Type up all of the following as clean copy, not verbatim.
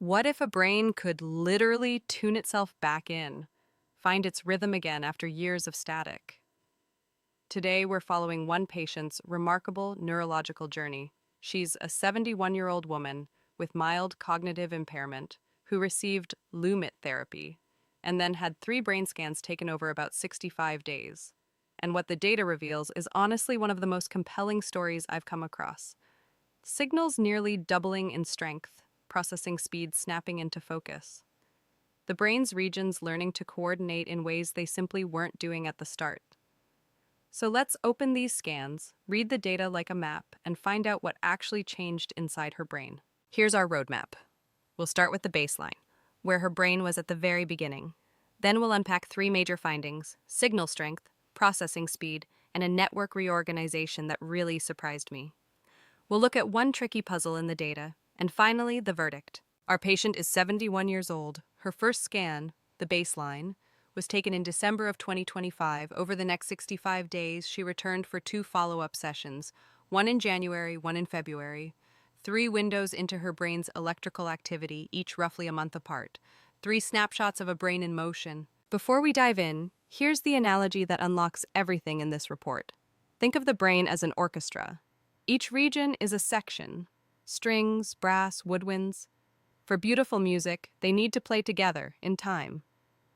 What if a brain could literally tune itself back in, find its rhythm again after years of static? Today, we're following one patient's remarkable neurological journey. She's a 71-year-old woman with mild cognitive impairment who received Lumit therapy and then had 3 brain scans taken over about 65 days. And what the data reveals is honestly one of the most compelling stories I've come across. Signals nearly doubling in strength, processing speed snapping into focus. The brain's regions learning to coordinate in ways they simply weren't doing at the start. So let's open these scans, read the data like a map, and find out what actually changed inside her brain. Here's our roadmap. We'll start with the baseline, where her brain was at the very beginning. Then we'll unpack 3 major findings: signal strength, processing speed, and a network reorganization that really surprised me. We'll look at one tricky puzzle in the data, and finally, the verdict. Our patient is 71 years old. Her first scan, the baseline, was taken in December of 2025. Over the next 65 days, she returned for 2 follow-up sessions, one in January, one in February. 3 windows into her brain's electrical activity, each roughly a month apart. 3 snapshots of a brain in motion. Before we dive in, here's the analogy that unlocks everything in this report. Think of the brain as an orchestra. Each region is a section: strings, brass, woodwinds. For beautiful music, they need to play together in time,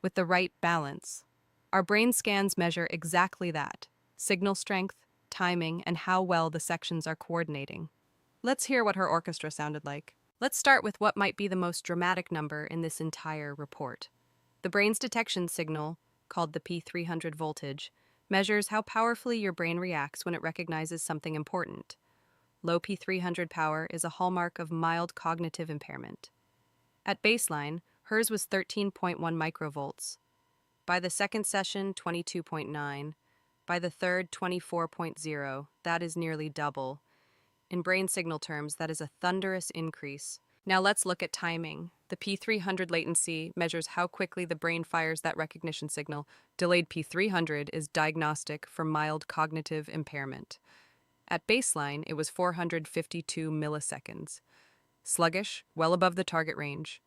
with the right balance. Our brain scans measure exactly that: signal strength, timing, and how well the sections are coordinating. Let's hear what her orchestra sounded like. Let's start with what might be the most dramatic number in this entire report. The brain's detection signal, called the P300 voltage, measures how powerfully your brain reacts when it recognizes something important. Low P300 power is a hallmark of mild cognitive impairment. At baseline, hers was 13.1 microvolts. By the second session, 22.9. By the third, 24.0. That is nearly double. In brain signal terms, that is a thunderous increase. Now let's look at timing. The P300 latency measures how quickly the brain fires that recognition signal. Delayed P300 is diagnostic for mild cognitive impairment. At baseline, it was 452 milliseconds. Sluggish, well above the target range.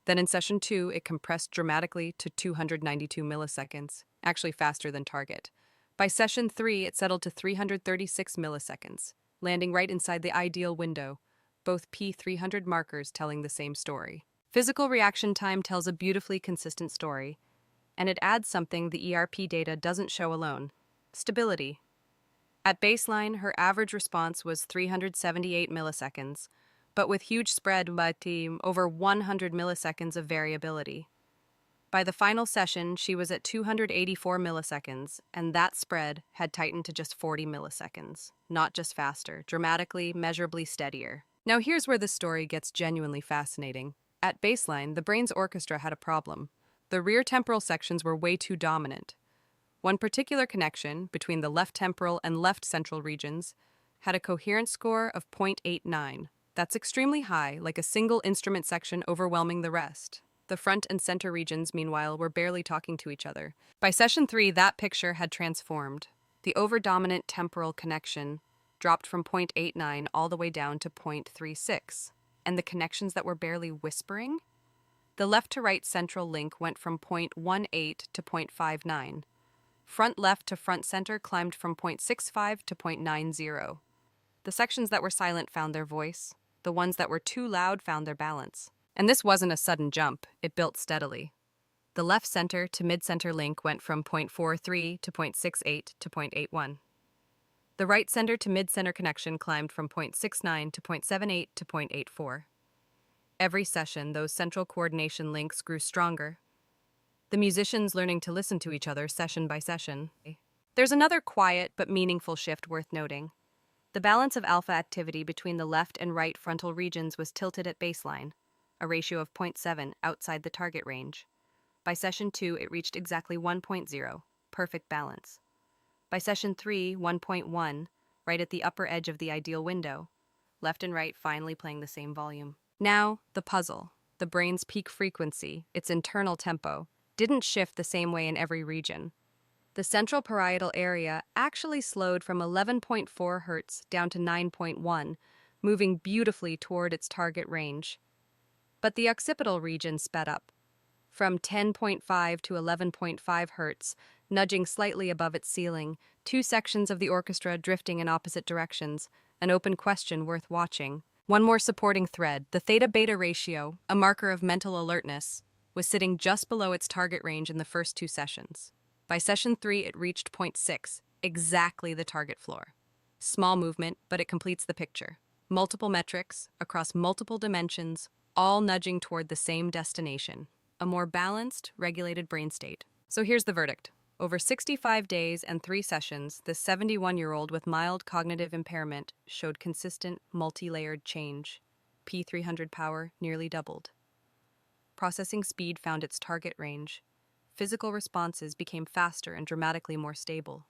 Then in session 2, it compressed dramatically to 292 milliseconds, actually faster than target. By session 3, it settled to 336 milliseconds, landing right inside the ideal window, both P300 markers telling the same story. Physical reaction time tells a beautifully consistent story, and it adds something the ERP data doesn't show alone: stability. At baseline, her average response was 378 milliseconds, but with huge spread by team, over 100 milliseconds of variability. By the final session, she was at 284 milliseconds, and that spread had tightened to just 40 milliseconds. Not just faster, dramatically, measurably steadier. Now here's where the story gets genuinely fascinating. At baseline, the brain's orchestra had a problem. The rear temporal sections were way too dominant. One particular connection between the left temporal and left central regions had a coherence score of 0.89. That's extremely high, like a single instrument section overwhelming the rest. The front and center regions, meanwhile, were barely talking to each other. By session 3, that picture had transformed. The overdominant temporal connection dropped from 0.89 all the way down to 0.36. And the connections that were barely whispering? The left to right central link went from 0.18 to 0.59. Front left to front center climbed from 0.65 to 0.90. The sections that were silent found their voice. The ones that were too loud found their balance. And this wasn't a sudden jump, it built steadily. The left center to mid-center link went from 0.43 to 0.68 to 0.81. The right center to mid-center connection climbed from 0.69 to 0.78 to 0.84. Every session, those central coordination links grew stronger. The musicians learning to listen to each other session by session. There's another quiet but meaningful shift worth noting. The balance of alpha activity between the left and right frontal regions was tilted at baseline, a ratio of 0.7 outside the target range. By session 2, it reached exactly 1.0, perfect balance. By session 3, 1.1, right at the upper edge of the ideal window, left and right finally playing the same volume. Now, the puzzle, the brain's peak frequency, its internal tempo, didn't shift the same way in every region. The central parietal area actually slowed from 11.4 Hz down to 9.1, moving beautifully toward its target range. But the occipital region sped up, from 10.5 to 11.5 hertz, nudging slightly above its ceiling, two sections of the orchestra drifting in opposite directions, an open question worth watching. One more supporting thread, the theta-beta ratio, a marker of mental alertness, was sitting just below its target range in the first two sessions. By session 3, it reached 0.6, exactly the target floor. Small movement, but it completes the picture. Multiple metrics, across multiple dimensions, all nudging toward the same destination, a more balanced, regulated brain state. So here's the verdict. Over 65 days and 3 sessions, the 71-year-old with mild cognitive impairment showed consistent, multi-layered change. P300 power nearly doubled. Processing speed found its target range. Physical responses became faster and dramatically more stable.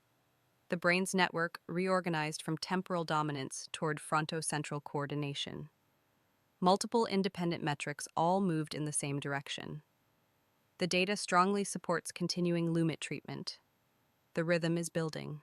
The brain's network reorganized from temporal dominance toward frontocentral coordination. Multiple independent metrics all moved in the same direction. The data strongly supports continuing Lumit treatment. The rhythm is building.